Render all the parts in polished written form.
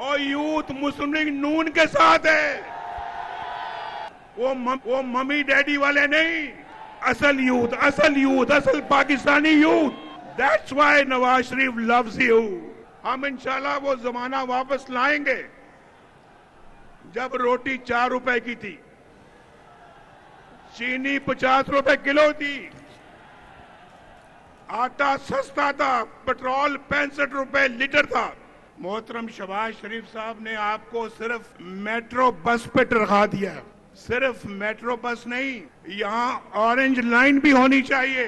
और यूथ मुस्लिम लीग नून के साथ है। वो मम्मी डैडी वाले नहीं, असल यूथ, असल Pakistani youth. That's why Nawaz Sharif loves you. हम इंशाल्लाह वो जमाना वापस लाएंगे जब रोटी 4 रुपए की थी, चीनी 50 रुपए किलो थी, आटा सस्ता था, पेट्रोल 65 रुपए लीटर था। मोहतरम शहबाज शरीफ साहब ने आपको सिर्फ मेट्रो बस पे टरखा दिया। सिर्फ मेट्रो बस नहीं, यहाँ ऑरेंज लाइन भी होनी चाहिए।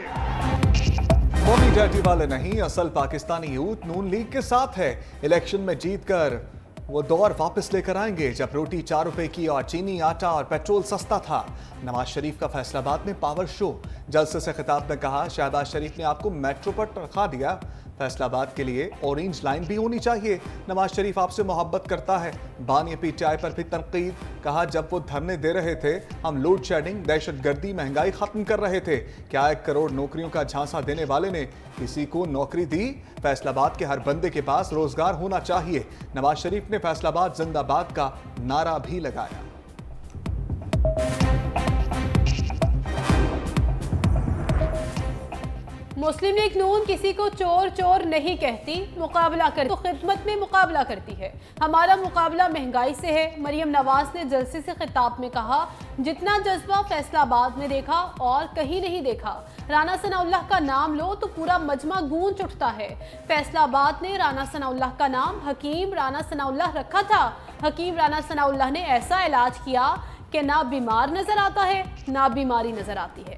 मम्मी डैडी वाले नहीं, असल पाकिस्तानी यूथ नून लीग के साथ है। इलेक्शन में जीतकर वो दौर वापस लेकर आएंगे जब रोटी 4 रुपए की और चीनी, आटा और पेट्रोल सस्ता था। नवाज शरीफ का फैसलाबाद में पावर शो। जलसे से खिताब में कहा, शहबाज शरीफ ने आपको मेट्रो पर तनख्वाह दिया, फैसलाबाद के लिए ऑरेंज लाइन भी होनी चाहिए। नवाज शरीफ आपसे मोहब्बत करता है। बानी पीटीआई पर भी तनकीद। कहा, जब वो धरने दे रहे थे हम लोड शेडिंग, दहशतगर्दी, महंगाई खत्म कर रहे थे। क्या 1 करोड़ नौकरियों का झांसा देने वाले ने किसी को नौकरी दी? फैसलाबाद के हर बंदे के पास रोजगार होना चाहिए। नवाज शरीफ ने फैसलाबाद जिंदाबाद का नारा भी लगाया। मुस्लिम लीग नून किसी को चोर चोर नहीं कहती, मुकाबला करती तो खिदमत में मुकाबला करती है। हमारा मुकाबला महंगाई से है। मरियम नवाज ने जलसे से खिताब में कहा, जितना जज्बा फैसलाबाद में देखा और कहीं नहीं देखा। राना सनाउल्लाह का नाम लो तो पूरा मजमा गूंज उठता है। फैसलाबाद ने राना सनाउल्लाह का नाम हकीम राना सनाउल्लाह रखा था। हकीम राना सनाउल्लाह ने ऐसा इलाज किया कि ना बीमार नजर आता है ना बीमारी नजर आती है।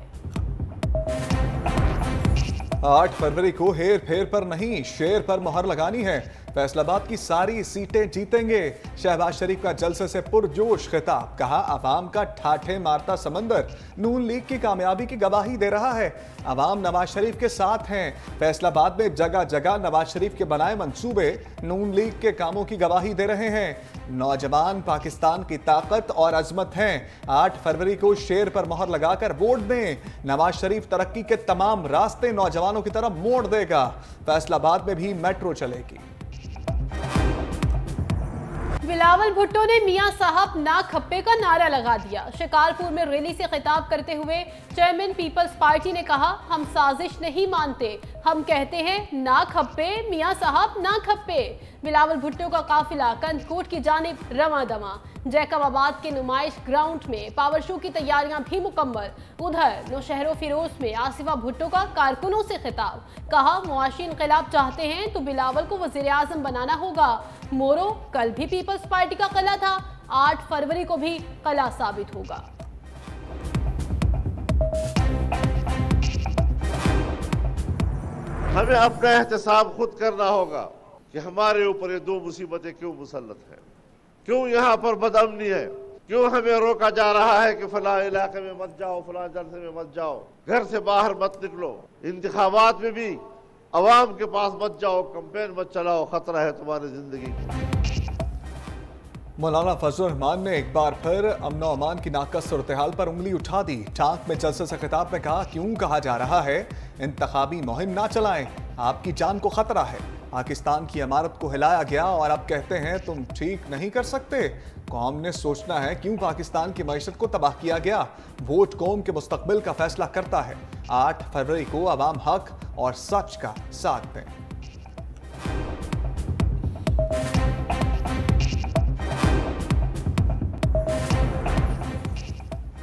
8 फरवरी को हेर फेर पर नहीं, शेर पर मोहर लगानी है। फैसलाबाद की सारी सीटें जीतेंगे। शहबाज शरीफ का जलसे से पुरजोश खिताब। कहा, अवाम का ठाठे मारता समंदर नून लीग की कामयाबी की गवाही दे रहा है। अवाम नवाज शरीफ के साथ हैं। फैसलाबाद में जगह जगह नवाज शरीफ के बनाए मंसूबे नून लीग के कामों की गवाही दे रहे हैं। नौजवान पाकिस्तान की ताकत और अजमत हैं। 8 फरवरी को शेर पर मोहर लगाकर वोट दें। नवाज शरीफ तरक्की के तमाम रास्ते नौजवानों की तरफ मोड़ देगा। फैसलाबाद में भी मेट्रो चलेगी। बिलावल भुट्टो ने मियां साहब ना खप्पे का नारा लगा दिया। शिकारपुर में रैली से खिताब करते हुए चेयरमैन पीपल्स पार्टी ने कहा, हम साजिश नहीं मानते, हम कहते हैं ना खप्पे, मियां साहब ना खप्पे। बिलावल भुट्टो का काफिला कंदकोट की जानिब रवां दवा। जैकबाबाद के नुमाइश ग्राउंड में पावर शो की तैयारियां भी मुकम्मल। उधर नौशहरो फिरोज में आसिफा भुट्टो का कारकुनों से खिताब। कहा, मुआशी इंकलाब चाहते हैं तो बिलावल को वजीर आजम बनाना होगा। मोरो कल भी पीपल्स पार्टी का किला था, 8 फरवरी को भी किला साबित होगा। हमें अपना एहतसाब खुद करना होगा कि हमारे ऊपर ये 2 मुसीबतें क्यों मुसल्लत हैं, क्यों यहाँ पर बदअमनी है, क्यों हमें रोका जा रहा है कि फला इलाके में मत जाओ, फला जलसे में मत जाओ, घर से बाहर मत निकलो, इंतखाबात में भी अवाम के पास मत जाओ, कैंपेन मत चलाओ, खतरा है तुम्हारी जिंदगी को। मौलाना फजल रहमान ने एक बार फिर अमन और अमान की नाकस सूरत हाल पर उंगली उठा दी। टांक में जलसे से खिताब में कहा, क्यों कहा जा रहा है इंतखाबी मुहिम ना चलाएं, आपकी जान को खतरा है। पाकिस्तान की इमारत को हिलाया गया और अब कहते हैं तुम ठीक नहीं कर सकते। कौम ने सोचना है क्यों पाकिस्तान की मईशत को तबाह किया गया। वोट कौम के मुस्तकबिल का फैसला करता है। 8 फरवरी को अवाम हक और सच का साथ दें।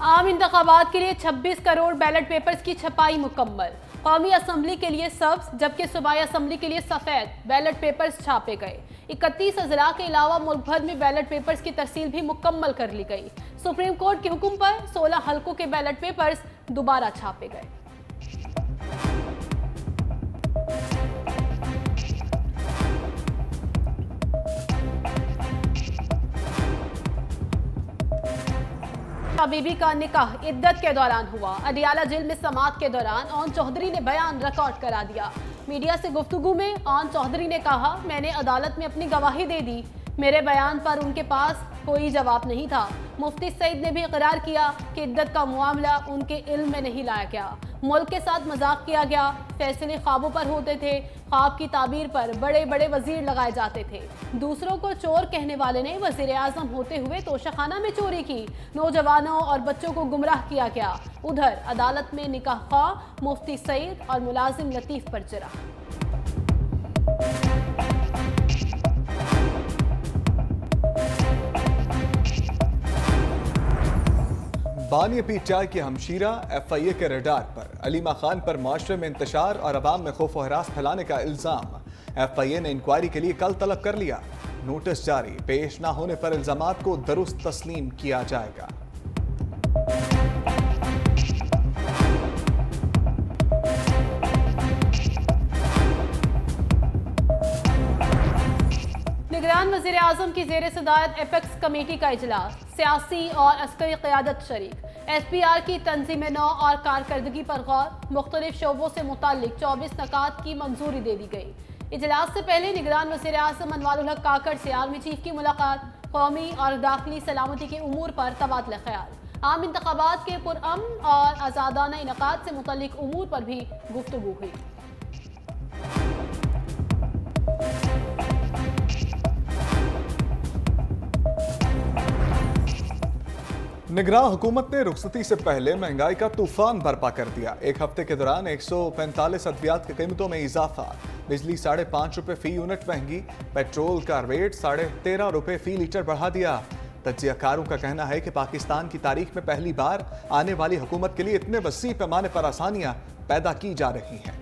आम इंतखाबात के लिए 26 करोड़ बैलेट पेपर्स की छपाई मुकम्मल। कौमी असम्बली के लिए सब्ज जबकि सूबाई असम्बली के लिए सफ़ेद बैलेट पेपर्स छापे गए। 31 अजला के अलावा मुल्क भर में बैलेट पेपर्स की तरसील भी मुकम्मल कर ली गई। सुप्रीम कोर्ट के हुक्म पर 16 हल्कों के बैलेट पेपर्स दोबारा छापे गए। बीबी का निकाह इद्दत के दौरान हुआ। अडियाला जेल में समाअत के दौरान ऑन चौधरी ने बयान रिकॉर्ड करा दिया। मीडिया से गुफ्तगू में ऑन चौधरी ने कहा, मैंने अदालत में अपनी गवाही दे दी। मेरे बयान पर उनके पास कोई जवाब नहीं था। मुफ्ती सईद ने भी इकरार किया कि इद्दत का मामला उनके इल्म में नहीं लाया गया, मुल्क के साथ मजाक किया गया, फैसले ख्वाबों पर होते थे, ख्वाब की ताबीर पर बड़े बड़े वजीर लगाए जाते थे। दूसरों को चोर कहने वाले ने वजीर आजम होते हुए तोशाखाना में चोरी की, नौजवानों और बच्चों को गुमराह किया गया। उधर अदालत में निकाह ख्वाह मुफ्ती सईद और मुलाजिम लतीफ पर जरा। बानी पीटीआई की हमशीरा FIA के रडार पर, अलीमा खान पर माशरे में इंतशार और अवाम में खौफ व हरास फैलाने का इल्जाम। FIA ने इंक्वायरी के लिए कल तलब कर लिया। नोटिस जारी, पेश न होने पर इल्जामात को दुरुस्त तस्लीम किया जाएगा। निगरान वज़ीर आज़म की ज़ेर सदारत एपेक्स कमेटी का इजलास, सियासी और अस्करी क़यादत शरीक। SPR की तंजीम नौ और कारकर्दगी पर गौर, मुख्तलिफ शोबों से मुताल्लिक 24 नकात की मंजूरी दे दी गई। इजलास से पहले निगरान वज़ीर आज़म अनवारुल हक काकड़ से आर्मी चीफ की मुलाकात, कौमी और दाखिली सलामती के उमूर पर तबादला ख्याल, आम इंतखाबात के पुरअमन और आज़ादाना इनकाद से मुतल्लिक उमूर पर भी गुफ्तगू हुई। निगरान हुकूमत ने रुखसती से पहले महंगाई का तूफान बर्पा कर दिया। एक हफ्ते के दौरान 145 अद्वियात की कीमतों में इजाफा, बिजली 5.5 रुपए फी यूनिट महंगी, पेट्रोल का रेट 13.5 रुपए फी लीटर बढ़ा दिया। तज्जियाकारों का कहना है कि पाकिस्तान की तारीख में पहली बार आने वाली हुकूमत के लिए इतने वसी पैमाने पर आसानियां पैदा की जा रही हैं।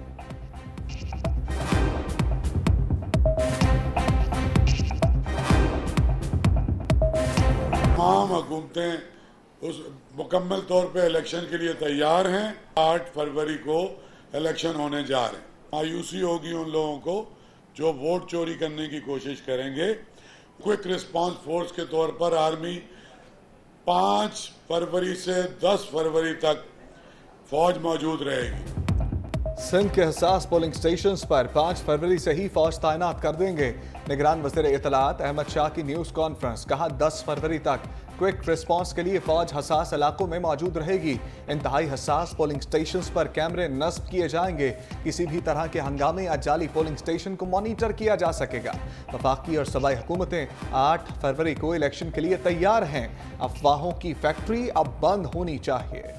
तमाम हुकूमतें उस मुकम्मल तौर पे इलेक्शन के लिए तैयार हैं। 8 फरवरी को इलेक्शन होने जा रहे हैं। मायूसी होगी उन लोगों को जो वोट चोरी करने की कोशिश करेंगे। क्विक रिस्पांस फोर्स के तौर पर आर्मी 5 फरवरी से 10 फरवरी तक फौज मौजूद रहेगी। सिंध के हसास पोलिंग स्टेशंस पर 5 फरवरी से ही फौज तैनात कर देंगे। निगरान वज़ीर इत्तलात अहमद शाह की न्यूज़ कॉन्फ्रेंस, कहा 10 फरवरी तक क्विक रिस्पांस के लिए फौज हसास इलाकों में मौजूद रहेगी। इंतहाई हसास पोलिंग स्टेशंस पर कैमरे नस्ब किए जाएंगे। किसी भी तरह के हंगामे या जाली पोलिंग स्टेशन को मॉनिटर किया जा सकेगा। वफाकी और सूबाई हुकूमतें 8 फरवरी को इलेक्शन के लिए तैयार हैं। अफवाहों की फैक्ट्री अब बंद होनी चाहिए।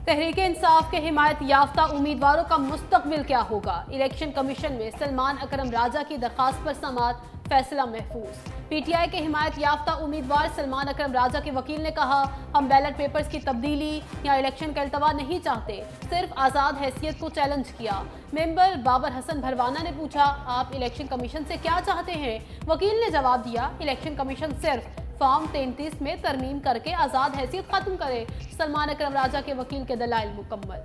तहरीक इंसाफ के हिमायत याफ्ता उम्मीदवारों का मुस्तकबिल क्या होगा? इलेक्शन कमीशन में सलमान अकरम राजा की दरखास्त पर समाअत, फैसला महफूज। PTI के हिमायत याफ्ता उम्मीदवार सलमान अकरम राजा के वकील ने कहा, हम बैलेट पेपर्स की तब्दीली या इलेक्शन का इल्तवा नहीं चाहते, सिर्फ आज़ाद हैसियत को चैलेंज किया। मेंबर बाबर हसन भरवाना ने पूछा, आप इलेक्शन कमीशन से क्या चाहते हैं? वकील ने जवाब दिया, इलेक्शन कमीशन सिर्फ फॉर्म 33 में तरमीम करके आज़ाद हैसियत खत्म करे। सलमान अकरम राजा के वकील के दलाइल मुकम्मल।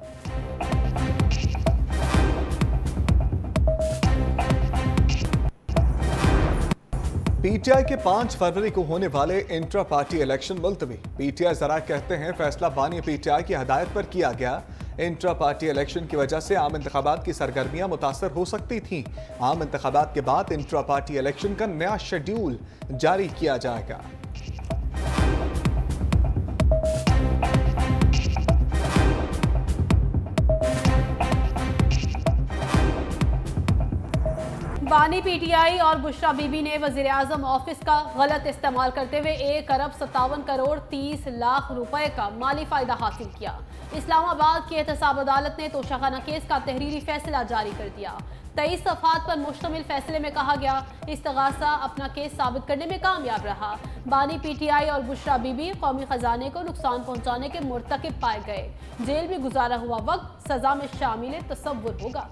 PTI के 5 फरवरी को होने वाले इंट्रा पार्टी इलेक्शन मुलतवी। PTI जरा कहते हैं फैसला बानी PTI की हदायत पर किया गया। इंट्रा पार्टी इलेक्शन की वजह से आम इंतखाबात की सरगर्मियां मुतासर हो सकती थीं। आम इंतखाबात के बाद इंट्रा पार्टी इलेक्शन का नया शेड्यूल जारी किया जाएगा। बानी PTI और बुशरा बीबी ने वज़ीर आज़म ऑफिस का गलत इस्तेमाल करते हुए 1 अरब 57 करोड़ 30 लाख रुपए का माली फायदा हासिल किया। इस्लामाबाद की एहतसाब अदालत ने तोशाखाना केस का तहरीरी फैसला जारी कर दिया। 23 सफ़हात पर मुश्तमिल फैसले में कहा गया, इस्तगासा अपना केस साबित करने में कामयाब रहा। बानी PTI और बुशरा बीबी कौमी खजाने को नुकसान पहुंचाने के मुर्तकिब पाए गए। जेल में गुजारा हुआ वक्त सजा में शामिल तसव्वुर होगा।